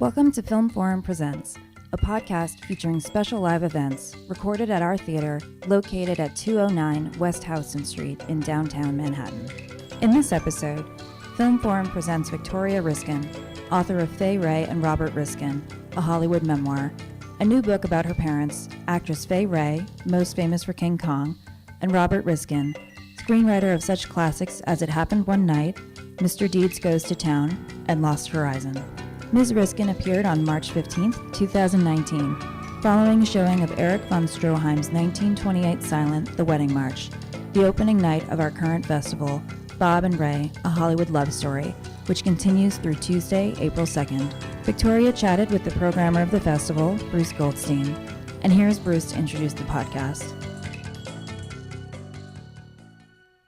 Welcome to Film Forum Presents, a podcast featuring special live events recorded at our theater located at 209 West Houston Street in downtown Manhattan. In this episode, Film Forum presents Victoria Riskin, author of Fay Wray and Robert Riskin, a Hollywood memoir, a new book about her parents, actress Fay Wray, most famous for King Kong, and Robert Riskin, screenwriter of such classics as It Happened One Night, Mr. Deeds Goes to Town, and Lost Horizon. Ms. Riskin appeared on March 15, 2019, following a showing of Erich Von Stroheim's 1928 silent The Wedding March, the opening night of our current festival, BOB WRAY, a Hollywood love story, which continues through Tuesday, April 2nd. Victoria chatted with the programmer of the festival, Bruce Goldstein, and here's Bruce to introduce the podcast.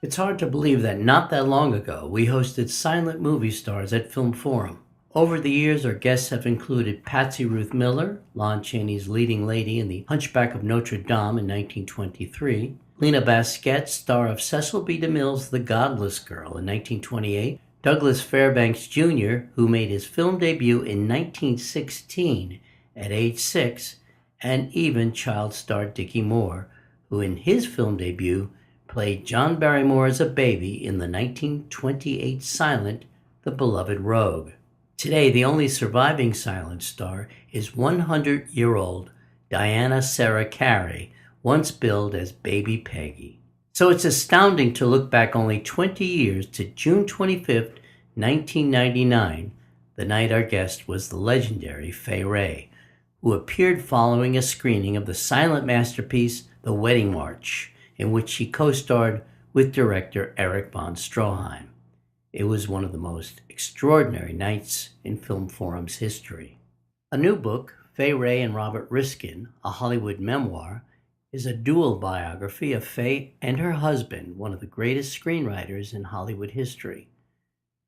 It's hard to believe that not that long ago, we hosted silent movie stars at Film Forum. Over the years, our guests have included Patsy Ruth Miller, Lon Chaney's leading lady in The Hunchback of Notre Dame in 1923, Lena Basquette, star of Cecil B. DeMille's The Godless Girl in 1928, Douglas Fairbanks Jr., who made his film debut in 1916 at age 6, and even child star Dickie Moore, who in his film debut played John Barrymore as a baby in the 1928 silent The Beloved Rogue. Today, the only surviving silent star is 100-year-old Diana Sarah Carey, once billed as Baby Peggy. So it's astounding to look back only 20 years to June 25th, 1999, the night our guest was the legendary Fay Wray, who appeared following a screening of the silent masterpiece The Wedding March, in which she co-starred with director Erich Von Stroheim. It was one of the most extraordinary nights in Film Forum's history. A new book, Fay Wray and Robert Riskin, a Hollywood memoir, is a dual biography of Fay and her husband, one of the greatest screenwriters in Hollywood history.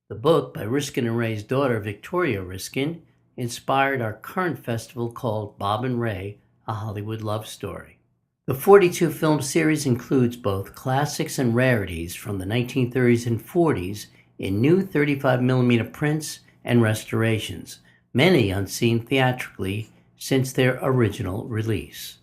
The book, by Riskin and Wray's daughter, Victoria Riskin, inspired our current festival called BOB WRAY, a Hollywood love story. The 42-film series includes both classics and rarities from the 1930s and 40s in new 35mm prints and restorations, many unseen theatrically since their original release.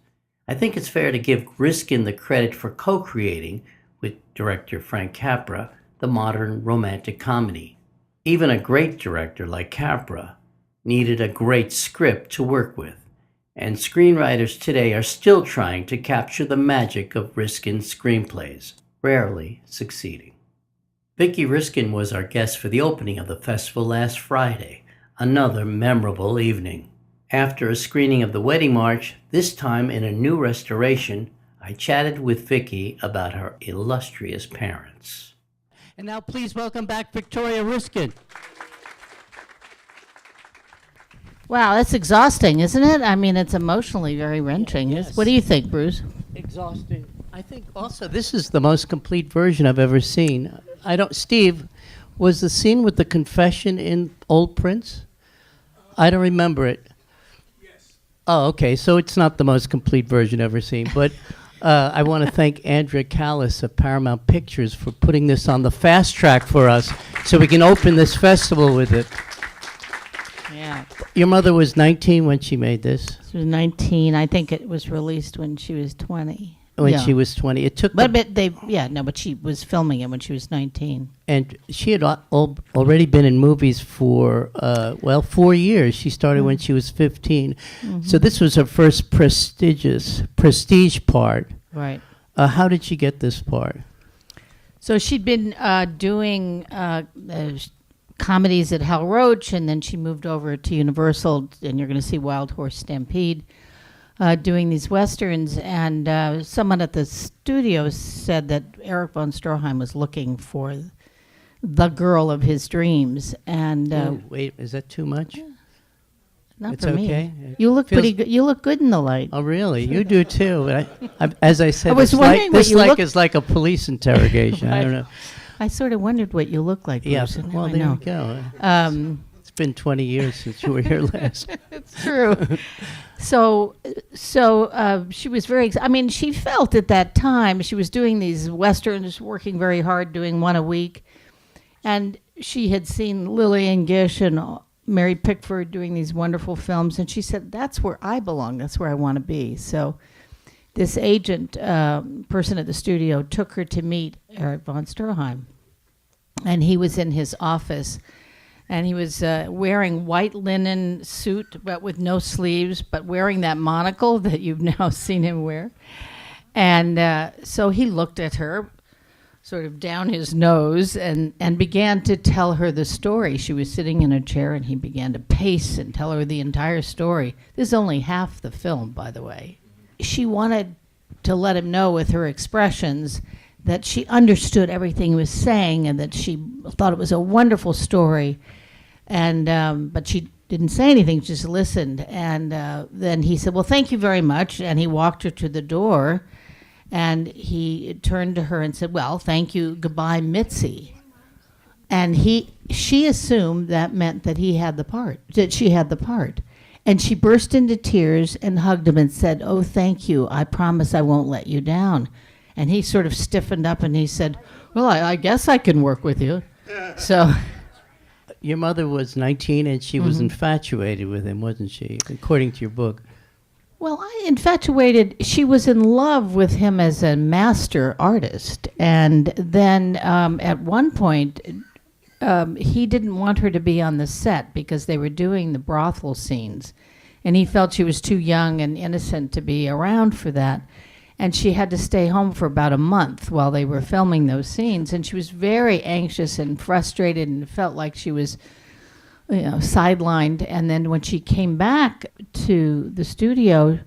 I think it's fair to give Riskin the credit for co-creating, with director Frank Capra, the modern romantic comedy. Even a great director like Capra needed a great script to work with, and screenwriters today are still trying to capture the magic of Riskin's screenplays, rarely succeeding. Vicki Riskin was our guest for the opening of the festival last Friday, another memorable evening. After a screening of The Wedding March, this time in a new restoration, I chatted with Vicki about her illustrious parents. And now please welcome back Victoria Riskin. Wow, that's exhausting, isn't it? I mean, it's emotionally very wrenching. Yes. What do you think, Bruce? Exhausting. I think also this is the most complete version I've ever seen. Steve, was the scene with the confession in Old Prince? I don't remember it. Yes. Oh, okay, so it's not the most complete version ever seen, but I want to thank Andrea Callis of Paramount Pictures for putting this on the fast track for us so we can open this festival with it. Yeah. Your mother was 19 when she made this? She was 19. I think it was released when she was 20. When she was 20. It took but she was filming it when she was 19. And she had already been in movies for, 4 years. She started when she was 15. Mm-hmm. So this was her first prestige part. Right. How did she get this part? So she'd been doing comedies at Hal Roach, and then she moved over to Universal, and you're going to see Wild Horse Stampede, doing these westerns. And someone at the studio said that Erich Von Stroheim was looking for the girl of his dreams. And wait, is that too much? Not it's for okay. me. You look pretty good. You look good in the light. Oh, really? You do too. As I said, I was wondering this is like a police interrogation. I don't know. I sort of wondered what you look like, Bruce. Yes, well, there you go. It's been 20 years since you were here last. It's true. So she was very, she felt at that time, she was doing these westerns, working very hard, doing one a week. And she had seen Lillian Gish and Mary Pickford doing these wonderful films, and she said, that's where I belong, that's where I want to be. So this agent person at the studio took her to meet Erich Von Stroheim, and he was in his office, and he was wearing white linen suit, but with no sleeves, but wearing that monocle that you've now seen him wear. And so he looked at her, sort of down his nose, and began to tell her the story. She was sitting in a chair, and he began to pace and tell her the entire story. This is only half the film, by the way. She wanted to let him know with her expressions that she understood everything he was saying and that she thought it was a wonderful story. And but she didn't say anything, just listened. And then he said, well, thank you very much. And he walked her to the door. And he turned to her and said, well, thank you, goodbye, Mitzi. And she assumed that meant that he had the part, that she had the part. And she burst into tears and hugged him and said, oh, thank you. I promise I won't let you down. And he sort of stiffened up and he said, well, I guess I can work with you. So your mother was 19 and she was infatuated with him, wasn't she, according to your book? Well, she was in love with him as a master artist. And then at one point, he didn't want her to be on the set because they were doing the brothel scenes. And he felt she was too young and innocent to be around for that. And she had to stay home for about a month while they were filming those scenes. And she was very anxious and frustrated and felt like she was sidelined. And then when she came back to the studio,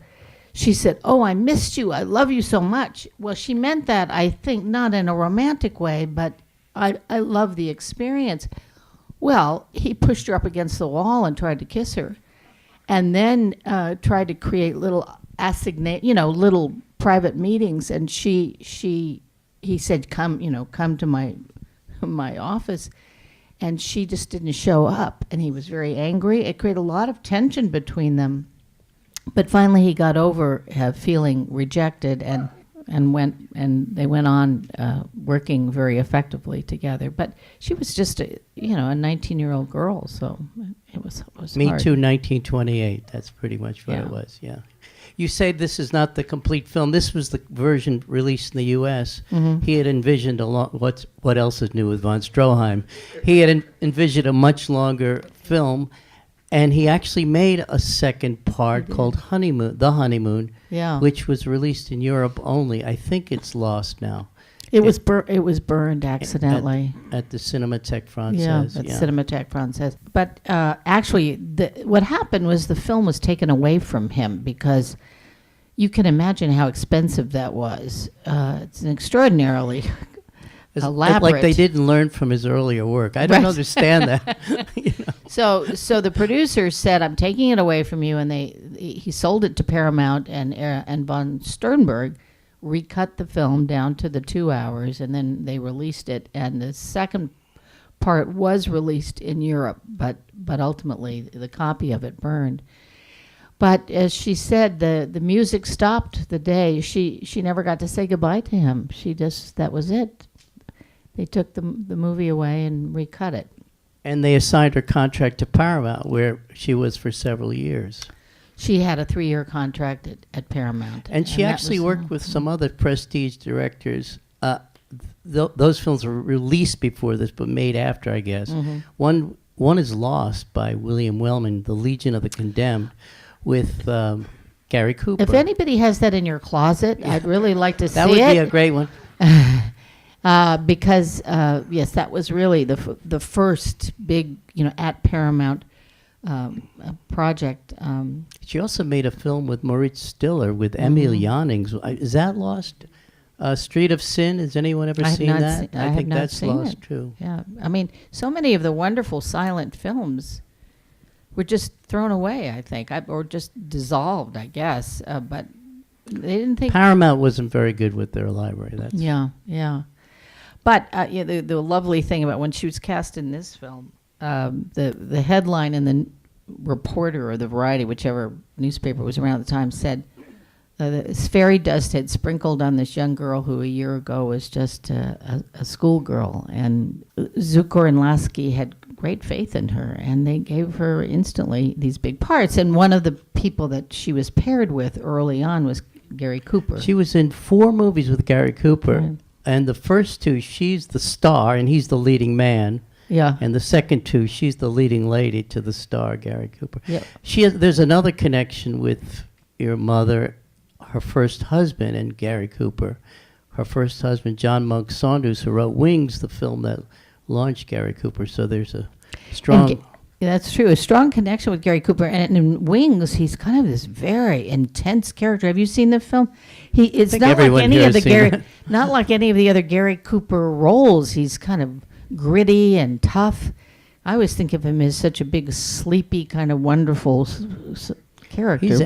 she said, oh, I missed you. I love you so much. Well, she meant that, I think, not in a romantic way, but I love the experience. Well, he pushed her up against the wall and tried to kiss her, and then tried to create little little private meetings. And he said, come to my office. And she just didn't show up, and he was very angry. It created a lot of tension between them. But finally he got over feeling rejected and they went on working very effectively together. But she was just a 19-year-old girl, so it was Me hard. Too, 1928. That's pretty much what it was, yeah. You say this is not the complete film. This was the version released in the U.S. Mm-hmm. He had envisioned what else is new with Von Stroheim. He had envisioned a much longer film, and he actually made a second part called The Honeymoon, which was released in Europe only. I think it's lost now. It was burned accidentally at the Cinémathèque Française. Yeah, at Cinémathèque Française. But actually, what happened was the film was taken away from him because you can imagine how expensive that was. It's an extraordinarily elaborate. Like they didn't learn from his earlier work. I don't understand that. So the producer said, "I'm taking it away from you," and he sold it to Paramount, and von Sternberg recut the film down to the 2 hours, and then they released it. And the second part was released in Europe, but ultimately the copy of it burned. But as she said, the music stopped the day. She never got to say goodbye to him. That was it. They took the movie away and recut it. And they assigned her contract to Paramount, where she was for several years. She had a 3-year contract at Paramount. And she actually worked with some other prestige directors. Those films were released before this, but made after, I guess. Mm-hmm. One is Lost by William Wellman, The Legion of the Condemned, with Gary Cooper. If anybody has that in your closet, I'd really like to see it. That would be a great one. Because, yes, that was really the first big, at Paramount project. She also made a film with Moritz Stiller with Emil Jannings. Is that lost? Street of Sin. Has anyone ever seen that? I think that's lost too. Yeah, I mean, so many of the wonderful silent films were just thrown away, I think, or just dissolved, I guess. But they didn't think Paramount wasn't very good with their library. Yeah. But the lovely thing about when she was cast in this film, the headline in the Reporter or the Variety, whichever newspaper was around at the time, said, this fairy dust had sprinkled on this young girl who a year ago was just a schoolgirl. And Zukor and Lasky had great faith in her, and they gave her instantly these big parts. And one of the people that she was paired with early on was Gary Cooper. She was in 4 movies with Gary Cooper, Right. and the first 2, she's the star, and he's the leading man. Yeah. And the second 2, she's the leading lady to the star, Gary Cooper. Yep. There's another connection with your mother, her first husband, and Gary Cooper. Her first husband, John Monk Saunders, who wrote Wings, the film that launched Gary Cooper. So there's a strong... Yeah, that's true. A strong connection with Gary Cooper. And in Wings, he's kind of this very intense character. Have you seen the film? It's think not like everyone any here of the has seen Gary, that. not like any of the other Gary Cooper roles. He's kind of gritty and tough. I always think of him as such a big, sleepy, kind of wonderful character. He's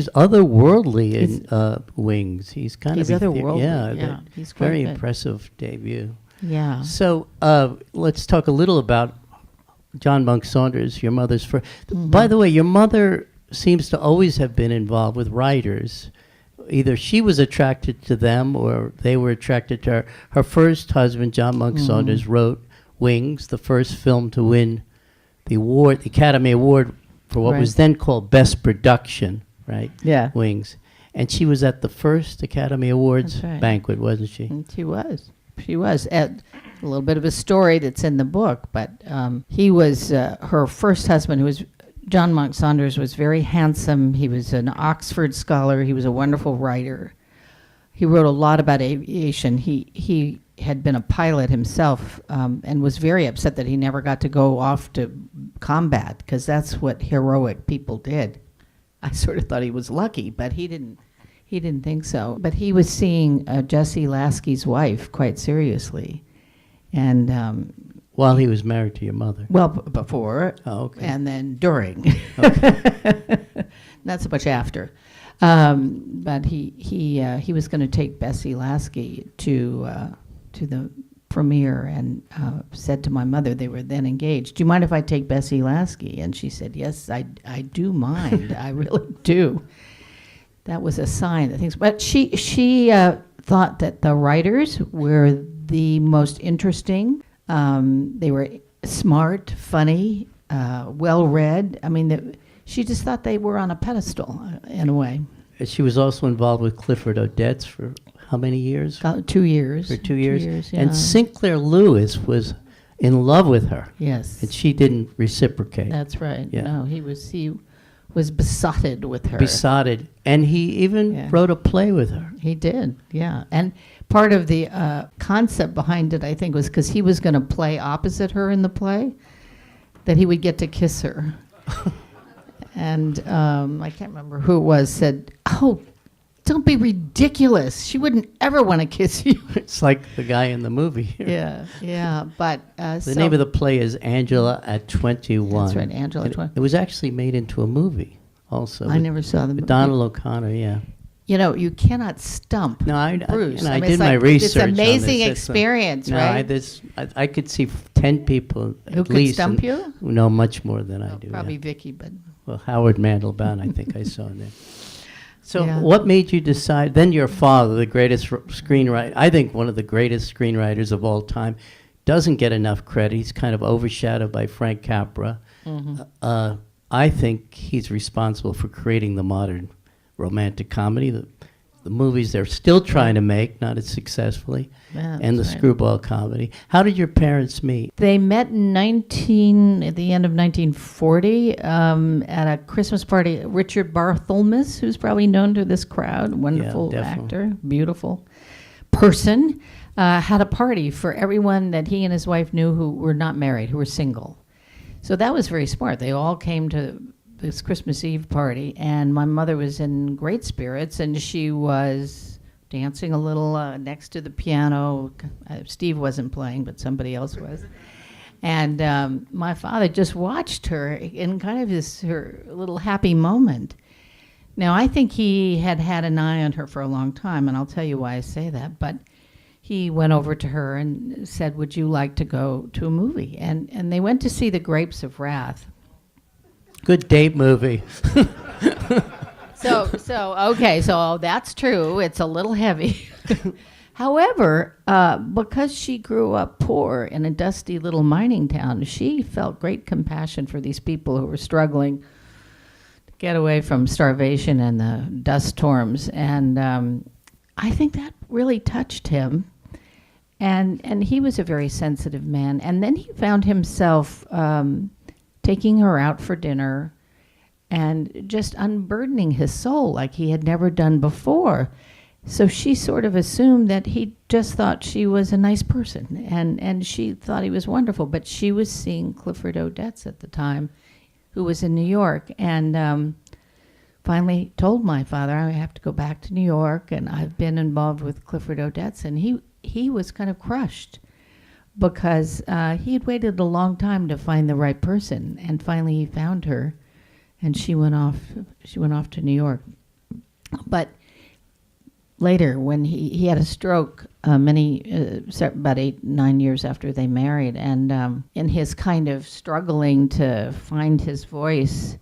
otherworldly in Wings. He's kind He's of... otherworldly, Yeah, yeah. He's quite very good. impressive debut. Yeah. So let's talk a little about John Monk Saunders, your mother's first. Mm-hmm. By the way, your mother seems to always have been involved with writers. Either she was attracted to them or they were attracted to her. Her first husband, John Monk Mm-hmm. Saunders, wrote Wings, the first film to win the award, the Academy Award for what Right. was then called Best Production, right? Yeah. Wings. And she was at the first Academy Awards That's right. banquet, wasn't she? And she was. She was. A little bit of a story that's in the book, but he was her first husband, who was John Monk Saunders, was very handsome. He was an Oxford scholar. He was a wonderful writer. He wrote a lot about aviation. He had been a pilot himself and was very upset that he never got to go off to combat, because that's what heroic people did. I sort of thought he was lucky, but he didn't think so. But he was seeing Jessie Lasky's wife quite seriously. And While he was married to your mother. well, before, Oh, okay. and then during, not so much after. But he was going to take Bessie Lasky to the premiere, and said to my mother, they were then engaged, "Do you mind if I take Bessie Lasky?" And she said, "Yes, I do mind. I really do." That was a sign that things. But she thought that the writers were the most interesting. They were smart, funny, well-read. I mean, she just thought they were on a pedestal in a way. She was also involved with Clifford Odets for how many years? 2 years. For 2 years. Yeah. And Sinclair Lewis was in love with her, Yes, and she didn't reciprocate. that's right. Yeah. No, he was besotted with her. Besotted. And he even Yeah. wrote a play with her. He did, yeah. And part of the concept behind it, I think, was because he was going to play opposite her in the play, that he would get to kiss her. And I can't remember who it was, said, "Oh, don't be ridiculous. She wouldn't ever want to kiss you." It's like the guy in the movie. Yeah. But The name of the play is Angela at 21. That's right, Angela at 21. It was actually made into a movie also. I never saw the movie. Donald O'Connor, yeah. You know, you cannot stump No, Bruce. I mean, did it's my like research this on amazing this. experience, No, right? I could see 10 people Who at could least stump and you? who know much more than I do. Probably yeah. Vicky, but Well, Howard Mandelbaum, I think I saw in there. So Yeah. what made you decide, then your father, the greatest screenwriter, I think one of the greatest screenwriters of all time, doesn't get enough credit. He's kind of overshadowed by Frank Capra. Mm-hmm. I think he's responsible for creating the modern romantic comedy, the movies they're still trying to make, not as successfully, Yeah, and the that's right. screwball comedy. How did your parents meet? They met at the end of 1940 at a Christmas party. Richard Barthelmess, who's probably known to this crowd, wonderful definitely. actor, beautiful person, had a party for everyone that he and his wife knew who were not married, who were single. So that was very smart. They all came to this Christmas Eve party, and my mother was in great spirits, and she was dancing a little next to the piano. Steve wasn't playing, but somebody else was. And my father just watched her in kind of her little happy moment. Now, I think he had an eye on her for a long time, and I'll tell you why I say that, but he went over to her and said, "Would you like to go to a movie?" And they went to see The Grapes of Wrath. Good date movie. So that's true. It's a little heavy. However, because she grew up poor in a dusty little mining town, she felt great compassion for these people who were struggling to get away from starvation and the dust storms. And I think that really touched him. And he was a very sensitive man. And then he found himself taking her out for dinner and just unburdening his soul like he had never done before. So she sort of assumed that he just thought she was a nice person, and she thought he was wonderful. But she was seeing Clifford Odets at the time, who was in New York, and finally told my father, I have to go back to New York, and I've been involved with Clifford Odets. And he was kind of crushed because he had waited a long time to find the right person, and finally he found her, and she went off to New York. But later, when he had a stroke about 8-9 years after they married, and in his kind of struggling to find his voice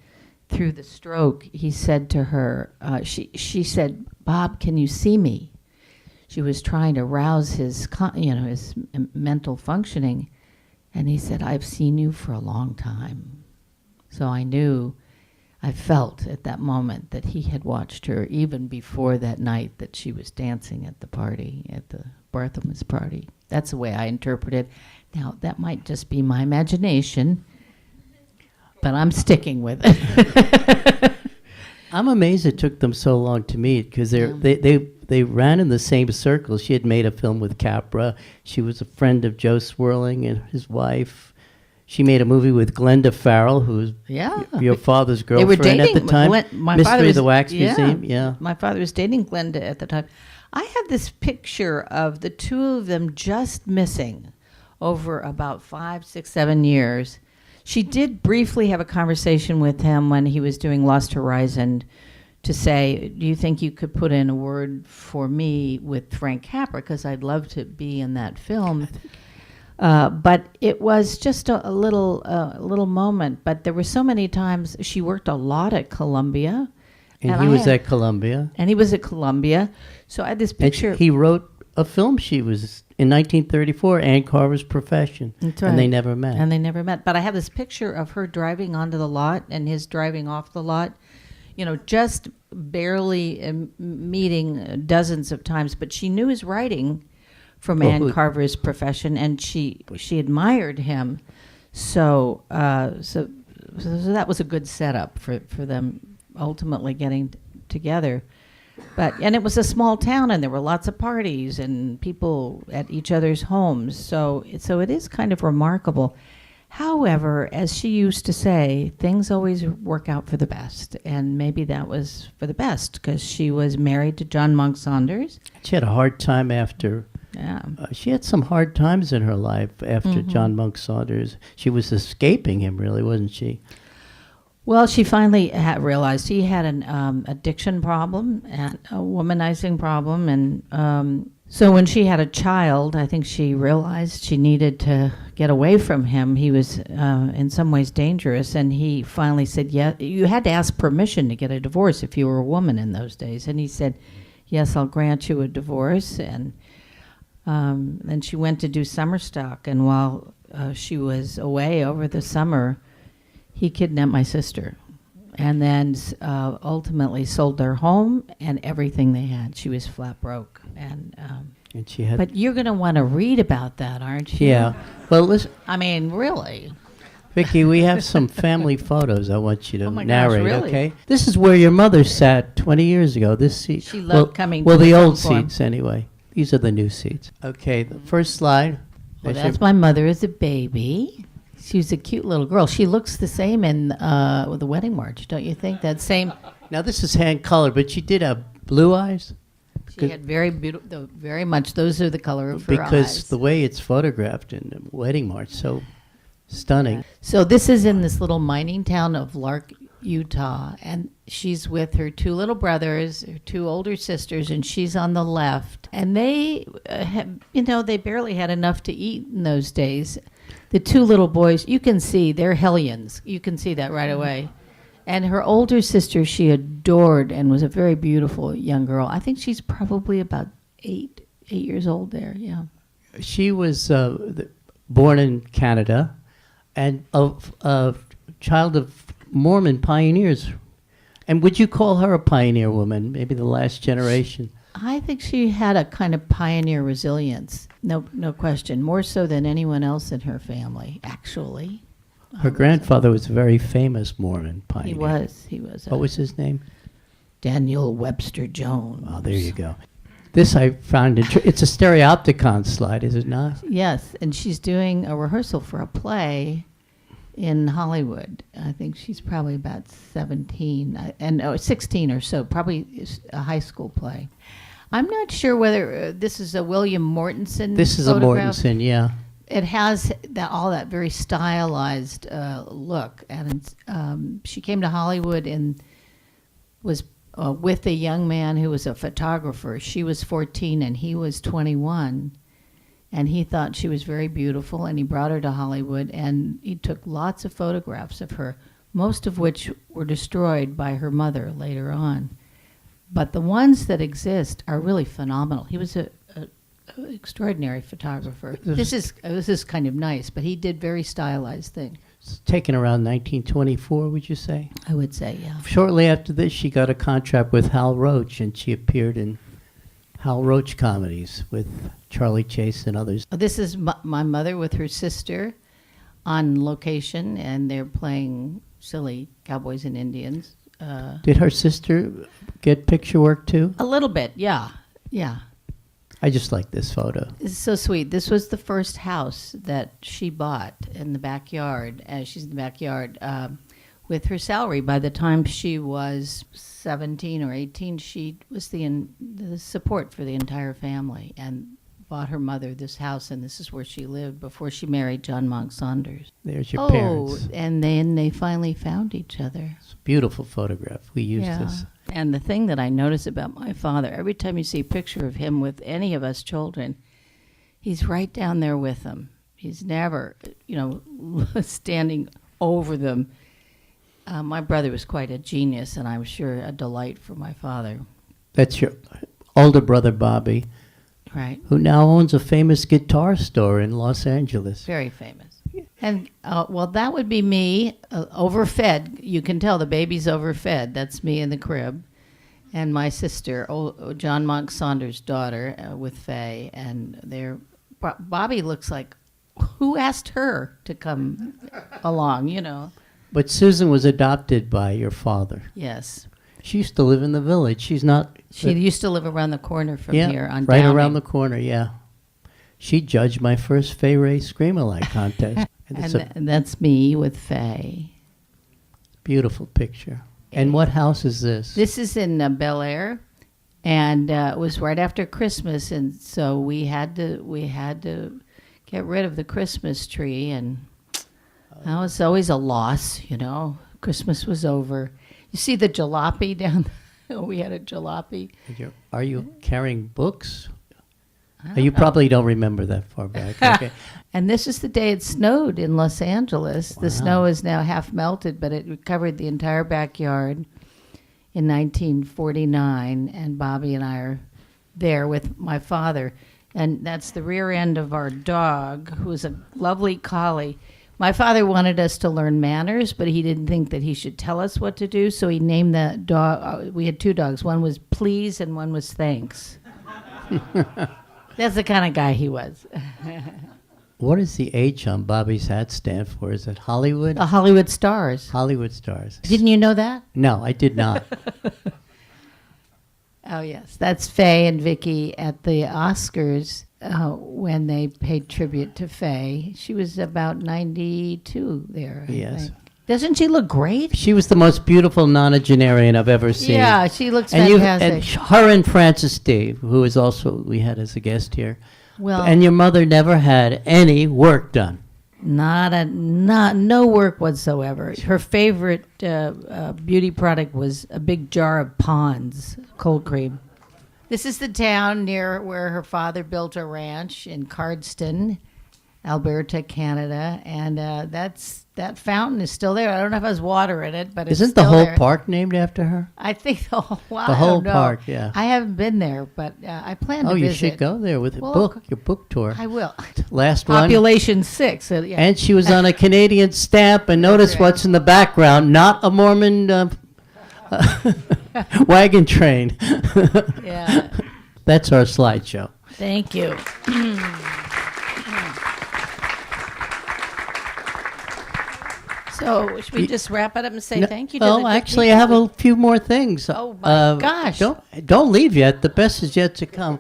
through the stroke, he said to her, she said, "Bob, can you see me?" She was trying to rouse his mental functioning, and he said, "I've seen you for a long time." So I felt at that moment that he had watched her even before that night that she was dancing at the party, at the Barthelmess party. That's the way I interpret it. Now, that might just be my imagination, but I'm sticking with it. I'm amazed it took them so long to meet, because they ran in the same circles. She had made a film with Capra. She was a friend of Joe Swerling and his wife. She made a movie with Glenda Farrell, who's your father's girlfriend. They were dating at the time. Mystery of the Wax Museum. Yeah, my father was dating Glenda at the time. I have this picture of the two of them just missing over about 5, 6, 7 years. She did briefly have a conversation with him when he was doing Lost Horizon to say, "Do you think you could put in a word for me with Frank Capra? Because I'd love to be in that film." But it was just a little moment. But there were so many times she worked a lot at Columbia, and he was at Columbia. And he was at Columbia. So I had this picture. He wrote a film. She was in 1934, Anne Carver's Profession. That's right. And they never met. But I have this picture of her driving onto the lot and his driving off the lot. Just barely meeting dozens of times. But she knew his writing from Anne Carver's Profession, and she admired him. So that was a good setup for them ultimately getting together. And it was a small town, and there were lots of parties and people at each other's homes. So it is kind of remarkable. However, as she used to say, things always work out for the best, and maybe that was for the best because she was married to John Monk Saunders. She had a hard time after. Yeah. She had some hard times in her life after John Monk Saunders. She was escaping him, really, wasn't she? Well, she finally realized he had an addiction problem and a womanizing problem. And so when she had a child, I think she realized she needed to get away from him. He was in some ways dangerous. And he finally said, yeah, you had to ask permission to get a divorce if you were a woman in those days. And he said, yes, I'll grant you a divorce. And then she went to do summer stock, and while she was away over the summer, he kidnapped my sister, and then ultimately sold their home and everything they had. She was flat broke, and she had. But you're going to want to read about that, aren't you? Yeah. Well, listen. I mean, really. Vicki, we have some family photos I want you to narrate, gosh, really? Okay? This is where your mother sat 20 years ago. This seat. She loved coming to the the old Forum. seats, anyway. These are the new seats. Okay, the first slide. Well, that's my mother as a baby. She was a cute little girl. She looks the same in the Wedding March, don't you think? That same. Now, this is hand-colored, but she did have blue eyes. She had very beautiful, very much, those are the color of her eyes. Because the way it's photographed in the Wedding March, so stunning. So this is in this little mining town of Lark, Utah, and she's with her two little brothers, her two older sisters, and she's on the left. And they, they barely had enough to eat in those days. The two little boys, you can see, they're hellions. You can see that right away. And her older sister she adored and was a very beautiful young girl. I think she's probably about 8 years old there, yeah. She was born in Canada and a child of Mormon pioneers. And would you call her a pioneer woman, maybe the last generation? I think she had a kind of pioneer resilience, no question, more so than anyone else in her family, actually. Her grandfather was a very famous Mormon pioneer. He was. What was his name? Daniel Webster Jones. Oh, there you go. This I found, it's a stereopticon slide, is it not? Yes, and she's doing a rehearsal for a play in Hollywood. I think she's probably about 17, 16 or so, probably a high school play. I'm not sure whether this is a William Mortensen This is photograph. a Mortensen, yeah. It has all that very stylized look, and she came to Hollywood and was with a young man who was a photographer. She was 14 and he was 21, and he thought she was very beautiful, and he brought her to Hollywood, and he took lots of photographs of her, most of which were destroyed by her mother later on. But the ones that exist are really phenomenal. He was a extraordinary photographer. This is kind of nice, but he did very stylized things. It's taken around 1924, would you say? I would say, yeah. Shortly after this, she got a contract with Hal Roach, and she appeared in Hal Roach comedies with Charlie Chase and others. This is my mother with her sister on location, and they're playing silly cowboys and Indians. Did her sister get picture work too? A little bit, yeah. I just like this photo. It's so sweet. This was the first house that she bought in the backyard. She's in the backyard with her salary. By the time she was 17 or 18, she was the support for the entire family and bought her mother this house, and this is where she lived before she married John Monk Saunders. There's your parents. Oh, and then they finally found each other. It's a beautiful photograph. We used this. And the thing that I notice about my father, every time you see a picture of him with any of us children, he's right down there with them. He's never, standing over them. My brother was quite a genius, and I'm sure a delight for my father. That's your older brother, Bobby. Right. Who now owns a famous guitar store in Los Angeles. Very famous. And, that would be me, overfed. You can tell the baby's overfed. That's me in the crib. And my sister, John Monk Saunders' daughter, with Fay. And Bobby looks like, who asked her to come along, But Susan was adopted by your father. Yes. She used to live in the village. She used to live around the corner from here on right Downing. around the corner, yeah. She judged my first Fay Wray Scream-Alike contest. And that's me with Fay. Beautiful picture. And what house is this? This is in Bel Air, and it was right after Christmas, and so we had to get rid of the Christmas tree, and that was always a loss, Christmas was over. You see the jalopy down there? We had a jalopy. Are you carrying books? You probably don't remember that far back. Okay. And this is the day it snowed in Los Angeles. Wow. The snow is now half melted, but it covered the entire backyard in 1949. And Bobby and I are there with my father. And that's the rear end of our dog, who's a lovely collie. My father wanted us to learn manners, but he didn't think that he should tell us what to do. So he named the dog. We had 2 dogs. One was Please and one was Thanks. That's the kind of guy he was. What does the H on Bobby's hat stand for? Is it Hollywood? Hollywood Stars. Hollywood Stars. Didn't you know that? No, I did not. Oh, yes. That's Fay and Vicky at the Oscars when they paid tribute to Fay. She was about 92 there, I think. Doesn't she look great? She was the most beautiful nonagenarian I've ever seen. Yeah, she looks fantastic. And her and Francis Dave, who is also, we had as a guest here. Well, and your mother never had any work done. No work whatsoever. Her favorite beauty product was a big jar of Pond's cold cream. This is the town near where her father built a ranch in Cardston, Alberta, Canada, and that's that fountain is still there. I don't know if it has water in it, but it's Isn't the still whole there. park named after her? I think the whole, The whole park, yeah. I haven't been there, but I plan to Oh, you visit. should go there with your book tour. I will. Last one. Population 6. Yeah. And she was on a Canadian stamp, and notice right. what's in the background, not a Mormon wagon train. Yeah. That's our slideshow. Thank you. So should we just wrap it up and say thank you to Oh, the actually, I have a few more things. Oh, my gosh. Don't leave yet. The best is yet to come.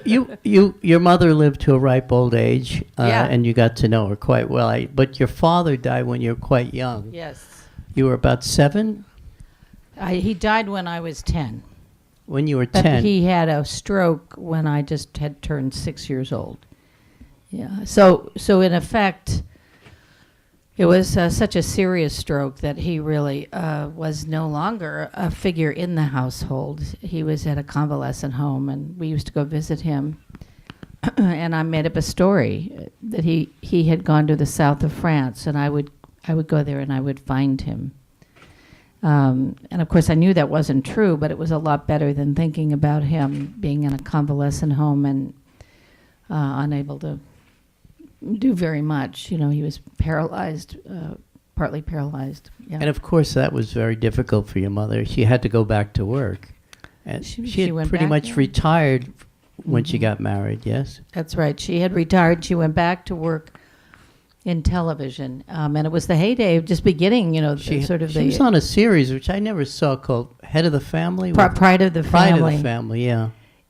Your mother lived to a ripe old age, Yeah. and you got to know her quite well. But your father died when you were quite young. Yes. You were about 7 He died when I was 10. when you were But 10. he had a stroke when I just had turned 6 years old. Yeah. So in effect, it was such a serious stroke that he really was no longer a figure in the household. He was at a convalescent home, and we used to go visit him. And I made up a story that he had gone to the south of France, and I would go there and I would find him. And of course, I knew that wasn't true, but it was a lot better than thinking about him being in a convalescent home and unable to do very much. You know, he was paralyzed, partly paralyzed. Yeah. And of course, that was very difficult for your mother. She had to go back to work. And she had went pretty back, much yeah. retired when she got married, yes? That's right. She had retired. She went back to work in television, and it was the heyday of just beginning. You know, She the was on a series, which I never saw, called Head of the Family. Pride of the Pride Family. of the Family, yeah.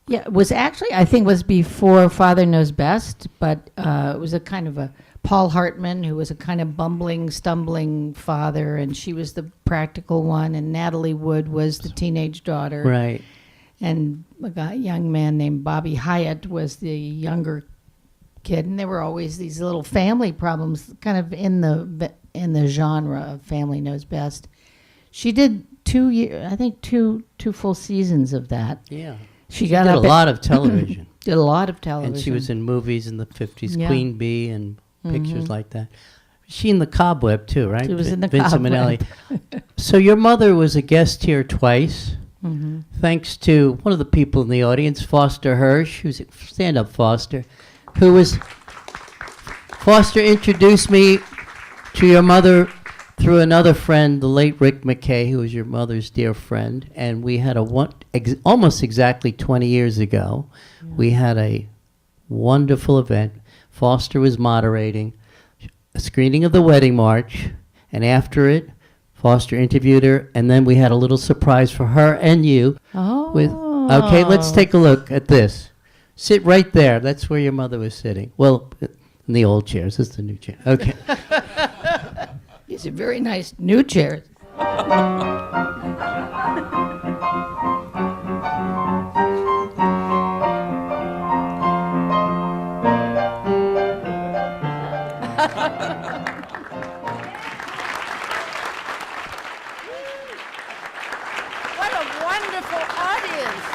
Yeah, it was actually, I think, was before Father Knows Best, but it was a kind of a Paul Hartman, who was a kind of bumbling, stumbling father, and she was the practical one, and Natalie Wood was the teenage daughter. Right. And a young man named Bobby Hyatt was the younger kid, and there were always these little family problems, kind of in the genre of Family Knows Best. She did 2 years, I think two full seasons of that. Yeah. She got did up a lot of television. Did a lot of television. And she was in movies in the 50s, Yeah. Queen Bee and pictures like that. She in The Cobweb, too, right? She was in The Vincent Cobweb. Minnelli. So your mother was a guest here twice, thanks to one of the people in the audience, Foster Hirsch, who's stand up, Foster, Foster introduced me to your mother through another friend, the late Rick McKay, who was your mother's dear friend, and we had almost exactly 20 years ago, we had a wonderful event. Foster was moderating a screening of The Wedding March, and after it, Foster interviewed her, and then we had a little surprise for her and you. Oh. Okay, let's take a look at this. Sit right there. That's where your mother was sitting. Well, in the old chairs. This is the new chair. Okay. These are very nice new chairs. What a wonderful audience.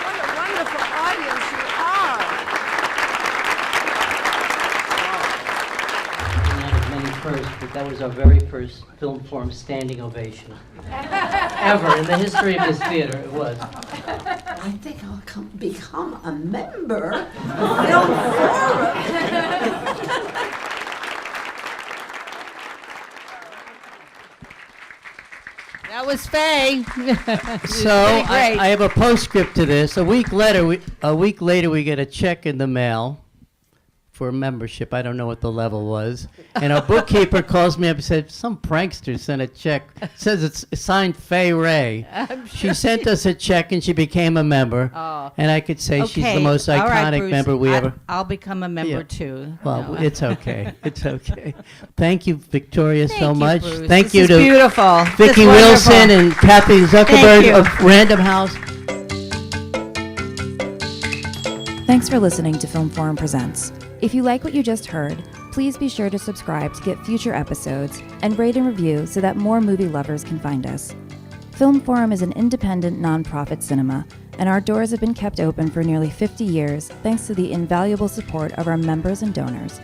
What a wonderful audience you are. Not as many first, but that was our very first Film Forum standing ovation. Ever in the history of this theater, it was. I think I'll become a member of Film Forum. That was Fay. So I have a postscript to this. A week later, we get a check in the mail for a membership. I don't know what the level was. And our bookkeeper calls me up and said, some prankster sent a check. It says it's signed Fay Wray. She sent us a check and she became a member. Oh. And I could say she's the most All right, iconic Bruce. member we ever. I'll become a member Yeah. too. Well, No. it's okay. It's okay. Thank you, Victoria, so Thank you, much. Bruce. Thank This you is to beautiful. Vicki This is Wilson wonderful. and Kathy Zuckerberg you. of Random House. Thanks for listening to Film Forum Presents. If you like what you just heard, please be sure to subscribe to get future episodes and rate and review so that more movie lovers can find us. Film Forum is an independent nonprofit cinema, and our doors have been kept open for nearly 50 years thanks to the invaluable support of our members and donors.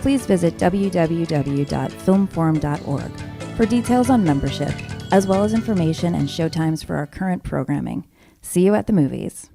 please visit www.filmforum.org for details on membership, as well as information and showtimes for our current programming. See you at the movies.